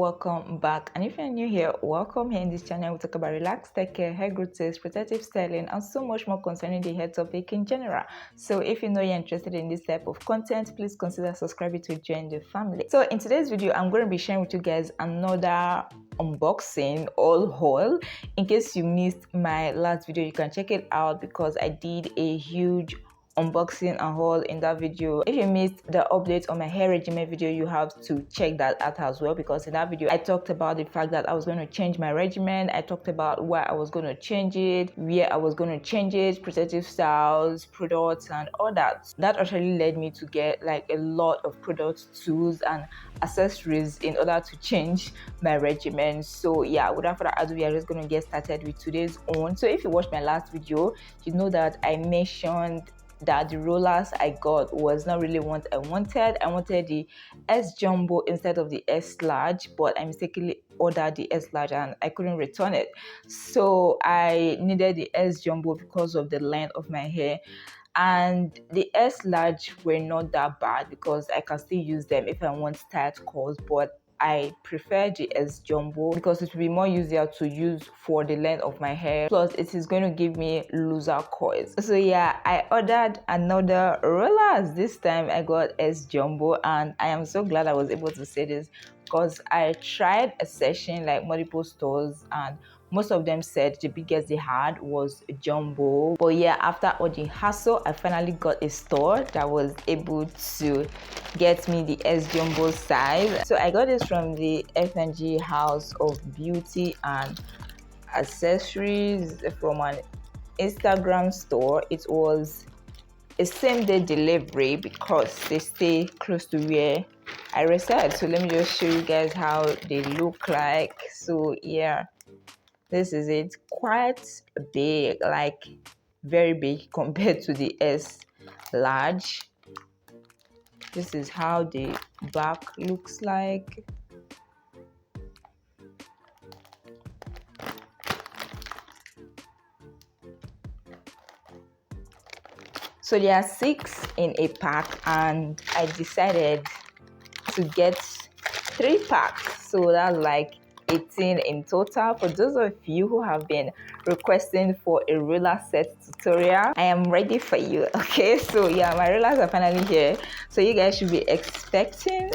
welcome back. And if you're new here, welcome. Here in this channel we talk about relaxed tech care, hair growth tips, protective styling, and so much more concerning the hair topic in general. So if you know you're interested in this type of content, please consider subscribing to join the family. So in today's video, I'm going to be sharing with you guys another unboxing or haul. In case you missed my last video, you can check it out because I did a huge unboxing and haul in that video. If you missed the update on my hair regimen video, you have to check that out as well, because in that video I talked about the fact that I was going to change my regimen. I talked about why I was going to change it, where I was going to change it, protective styles, products, and all that. That actually led me to get like a lot of products, tools, and accessories in order to change my regimen. So yeah, without further ado, we are just going to get started with today's own. So if you watched my last video, you know that I mentioned that the rollers I got was not really what I wanted. I wanted the S jumbo instead of the S large, but I mistakenly ordered the S large and I couldn't return it. So I needed the S jumbo because of the length of my hair. And the S large were not that bad because I can still use them if I want tight curls, but I prefer the S jumbo because it will be more easier to use for the length of my hair, plus it is going to give me looser coils. So yeah, I ordered another rollers. This time I got S jumbo, and I am so glad I was able to say this because I tried a session like multiple stores and most of them said the biggest they had was jumbo. But yeah, after all the hassle, I finally got a store that was able to get me the S jumbo size. So I got this from the F&G House of Beauty and Accessories from an Instagram store. It was a same-day delivery because they stay close to where I reside. So let me just show you guys how they look like. So yeah, this is it. Quite big, like very big compared to the S large. This is how the back looks like. So there are 6 in a pack, and I decided to get 3 packs. So that's like 18 in total. For those of you who have been requesting for a roller set tutorial, I am ready for you. Okay, so yeah, my rollers are finally here, so you guys should be expecting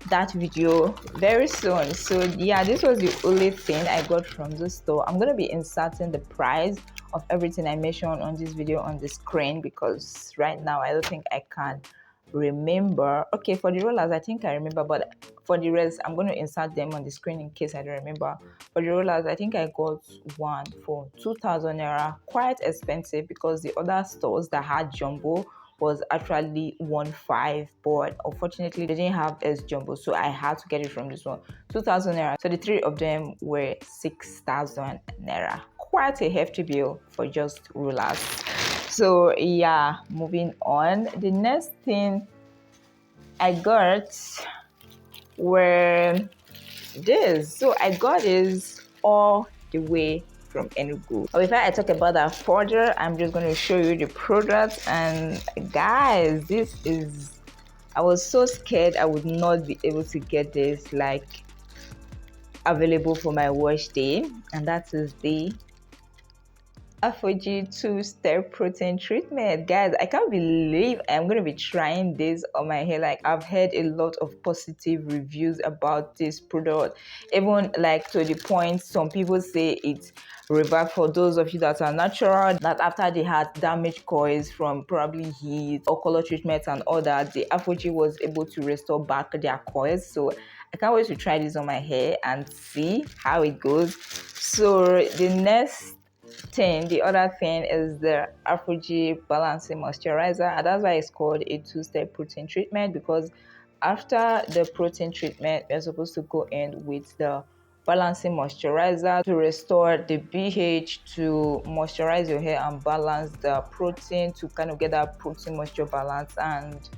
that video very soon. So yeah, this was the only thing I got from the store. I'm going to be inserting the price of everything I mentioned on this video on the screen because right now I don't think I can remember. Okay, for the rollers I think I remember, but for the rest I'm going to insert them on the screen in case I don't remember. For the rollers, I think I got one for 2,000 naira. Quite expensive because the other stores that had jumbo was actually 1,500, but unfortunately they didn't have S jumbo, so I had to get it from this one. 2,000 naira. So the 3 of them were 6,000 naira. Quite a hefty bill for just rollers. So yeah, moving on. The next thing I got were this. So I got this all the way from Enugu. But before I talk about that further, I'm just going to show you the product. And guys, this is, I was so scared I would not be able to get this like available for my wash day, and that is the Afoji 2-step protein treatment. Guys, I can't believe I'm going to be trying this on my hair. Like, I've heard a lot of positive reviews about this product, even like to the point some people say it's revert for those of you that are natural, that after they had damaged coils from probably heat or color treatment and all that, the Afoji was able to restore back their coils. So I can't wait to try this on my hair and see how it goes. So the next thing, the other thing, is the Afoji balancing moisturizer, and that's why it's called a 2-step protein treatment, because after the protein treatment you're supposed to go in with the balancing moisturizer to restore the pH, to moisturize your hair and balance the protein, to kind of get that protein moisture balance and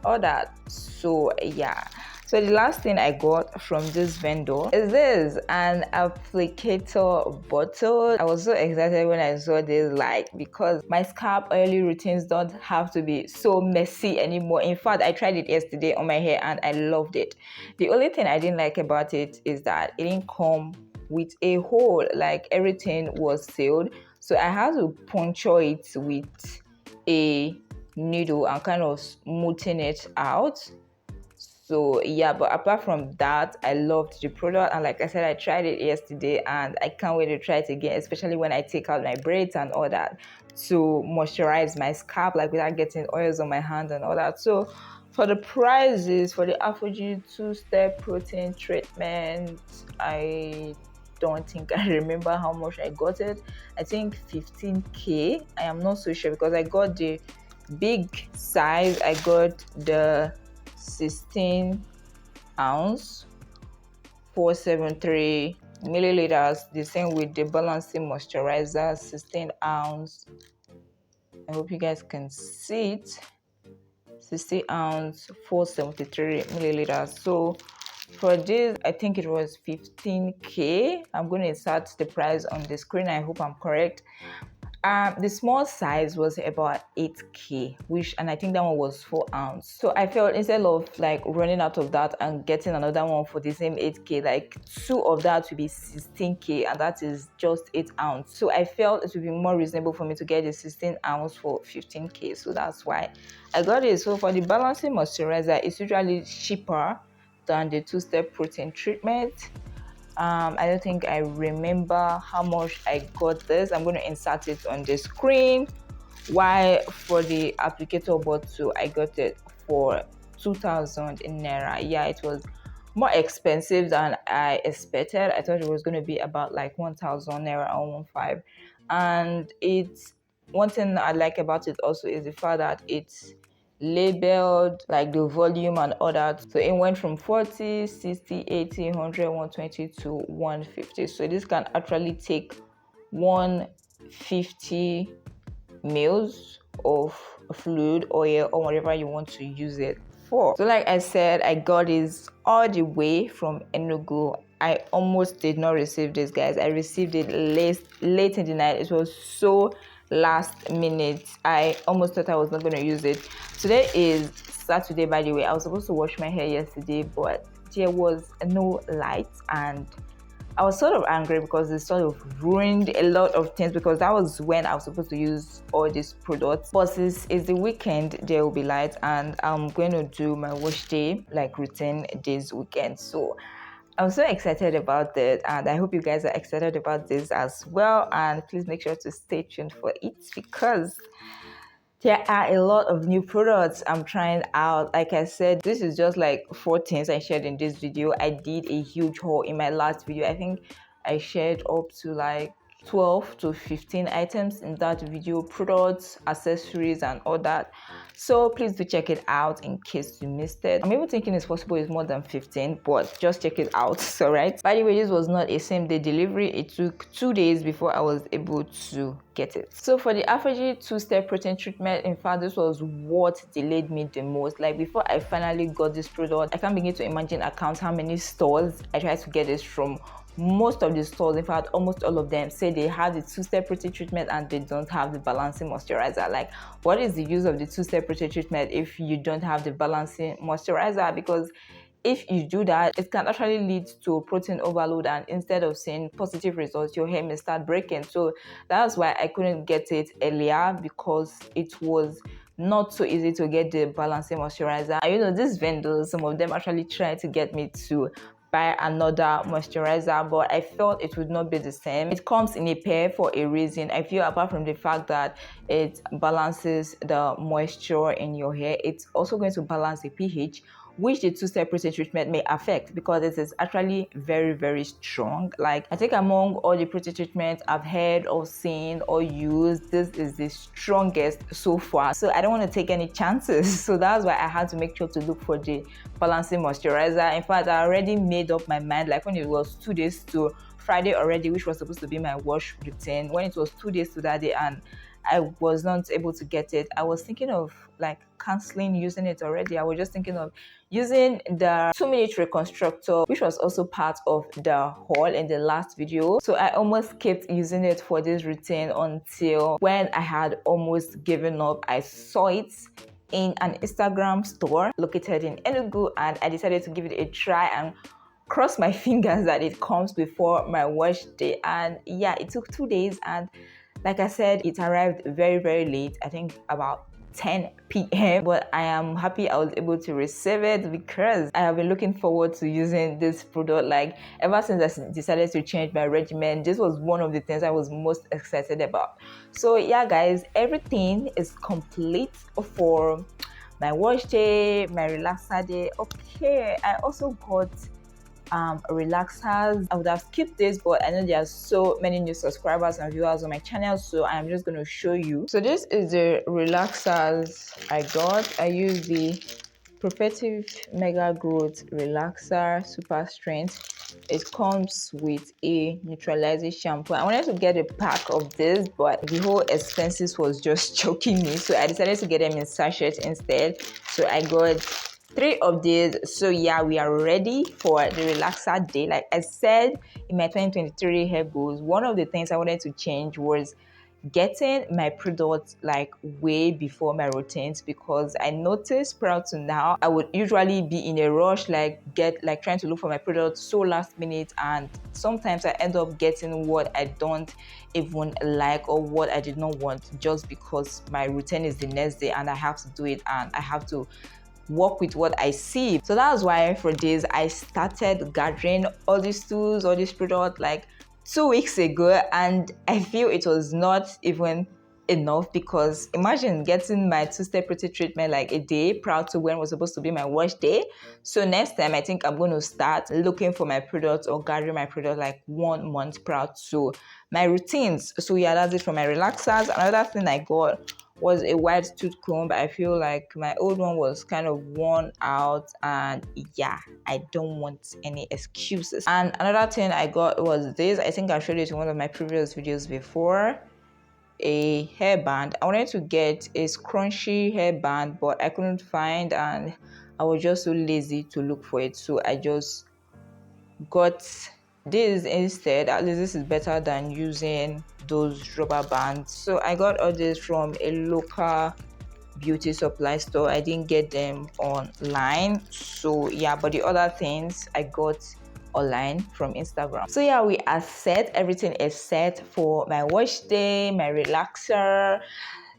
all that. So yeah, So the last thing I got from this vendor is this, an applicator bottle. I was so excited when I saw this, like, because my scalp oily routines don't have to be so messy anymore. In fact, I tried it yesterday on my hair and I loved it. The only thing I didn't like about it is that it didn't come with a hole, like everything was sealed. So I had to puncture it with a needle and kind of smoothing it out. So yeah, but apart from that, I loved the product, and like I said, I tried it yesterday and I can't wait to try it again, especially when I take out my braids and all that, to moisturize my scalp, like without getting oils on my hand and all that. So for the prices for the Afrogy 2-step protein treatment, I don't think I remember how much I got it. I think 15k. I am not so sure because I got the big size. I got the 16 ounce 473 milliliters, the same with the balancing moisturizer, 16 ounce. I hope you guys can see it. 60 ounce 473 milliliters. So for this, I think it was 15k. I'm going to insert the price on the screen. I hope I'm correct. The small size was about 8k, and I think that one was 4 ounce. So I felt instead of like running out of that and getting another one for the same 8k, like 2 of that would be 16k, and that is just 8 ounce. So I felt it would be more reasonable for me to get the 16 ounce for 15k. So that's why I got it. So for the balancing moisturizer, it's usually cheaper than the 2-step protein treatment. I don't think I remember how much I got this. I'm going to insert it on the screen. While for the applicator bottle, I got it for 2,000 in naira. Yeah, it was more expensive than I expected. I thought it was going to be about like 1,000 naira or 1,500. And it's one thing I like about it also is the fact that it's labeled, like the volume and all that. So it went from 40, 60, 80, 100, 120 to 150. So this can actually take 150 mils of fluid, oil, or whatever you want to use it for. So like I said, I got this all the way from Enugu. I almost did not receive this, guys. I received it late in the night. It was so last minute. I almost thought I was not going to use it. Today is Saturday, by the way. I was supposed to wash my hair yesterday, but there was no light, and I was sort of angry because it sort of ruined a lot of things, because that was when I was supposed to use all these products. But since it's the weekend, there will be light, and I'm going to do my wash day like routine this weekend. So I'm so excited about it, and I hope you guys are excited about this as well. And please make sure to stay tuned for it, because there are a lot of new products I'm trying out. Like I said, this is just like 4 things I shared in this video. I did a huge haul in my last video. I think I shared up to like 12 to 15 items in that video, products, accessories, and all that. So please do check it out in case you missed it. I'm even thinking it's possible it's more than 15, but just check it out. So right, by the way, this was not a same day delivery. It took 2 days before I was able to get it. So for the Afrogy 2-step protein treatment, in fact, this was what delayed me the most. Like, before I finally got this product, I can't begin to imagine how many stores I tried to get this from. Most of the stores, in fact almost all of them, say they have the 2-step protein treatment and they don't have the balancing moisturizer. Like, what is the use of the 2-step protein treatment if you don't have the balancing moisturizer? Because if you do that, it can actually lead to protein overload, and instead of seeing positive results, your hair may start breaking. So that's why I couldn't get it earlier, because it was not so easy to get the balancing moisturizer. And you know, these vendors, some of them actually tried to get me to buy another moisturizer, but I felt it would not be the same. It comes in a pair for a reason. I feel apart from the fact that it balances the moisture in your hair, it's also going to balance the pH, which the 2-step protein treatment may affect, because it is actually very, very strong. Like, I think among all the protein treatments I've heard or seen or used, this is the strongest so far. So I don't want to take any chances. So that's why I had to make sure to look for the balancing moisturizer. In fact, I already made up my mind, like when it was 2 days to Friday already, which was supposed to be my wash routine, when it was 2 days to that day, and I was not able to get it. I was thinking of like canceling using it already. I was just thinking of using the 2-minute reconstructor, which was also part of the haul in the last video. So I almost kept using it for this routine until when I had almost given up. I saw it in an Instagram store located in Enugu, and I decided to give it a try and cross my fingers that it comes before my wash day. And yeah, it took 2 days, and like I said, it arrived very, very late, I think about 10 p.m. But I am happy I was able to receive it because I have been looking forward to using this product. Like ever since I decided to change my regimen, this was one of the things I was most excited about. So yeah guys, everything is complete for my wash day, my relaxer day. Okay, I also got relaxers. I would have skipped this, but I know there are so many new subscribers and viewers on my channel, so I'm just going to show you. So this is the relaxers I got. I use the Protective Mega Growth Relaxer Super Strength. It comes with a neutralizing shampoo. I wanted to get a pack of this, but the whole expenses was just choking me, so I decided to get them in sachets instead. So I got 3 of these. So yeah, we are ready for the relaxer day. Like I said in my 2023 hair goals, one of the things I wanted to change was getting my products like way before my routines, because I noticed prior to now I would usually be in a rush, like trying to look for my products so last minute, and sometimes I end up getting what I don't even like or what I did not want just because my routine is the next day and I have to do it and I have to work with what I see. So that's why for this I started gathering all these tools, all these products like 2 weeks ago, and I feel it was not even enough, because imagine getting my 2-step protein treatment like a day prior to when was supposed to be my wash day. So next time I think I'm going to start looking for my products or gathering my products like 1 month prior to my routines. So yeah, that's it for my relaxers. Another thing I got was a white tooth comb. I feel like my old one was kind of worn out, and yeah, I don't want any excuses. And another thing I got was this. I think I showed it in one of my previous videos before. A hairband. I wanted to get a scrunchy hairband, but I couldn't find, and I was just so lazy to look for it, so I just got this instead. At least this is better than using those rubber bands. So I got all this from a local beauty supply store. I didn't get them online, so yeah, but the other things I got online from Instagram. So yeah, we are set. Everything is set for my wash day, my relaxer.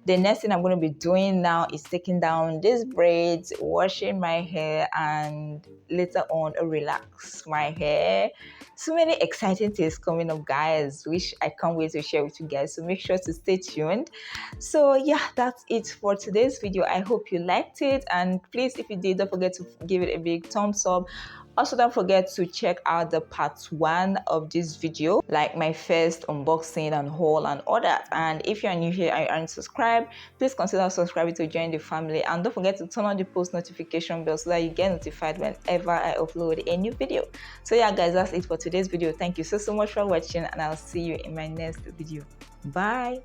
The next thing I'm going to be doing now is taking down these braids, washing my hair, and later on relax my hair. So many exciting things coming up, guys, which I can't wait to share with you guys. So make sure to stay tuned. So yeah, that's it for today's video. I hope you liked it, and please, if you did, don't forget to give it a big thumbs up. Also, don't forget to check out the part 1 of this video, like my first unboxing and haul and all that. And if you're new here and you aren't subscribed, please consider subscribing to join the family, and don't forget to turn on the post notification bell so that you get notified whenever I upload a new video. So yeah guys, that's it for today's video. Thank you so much for watching, and I'll see you in my next video. Bye.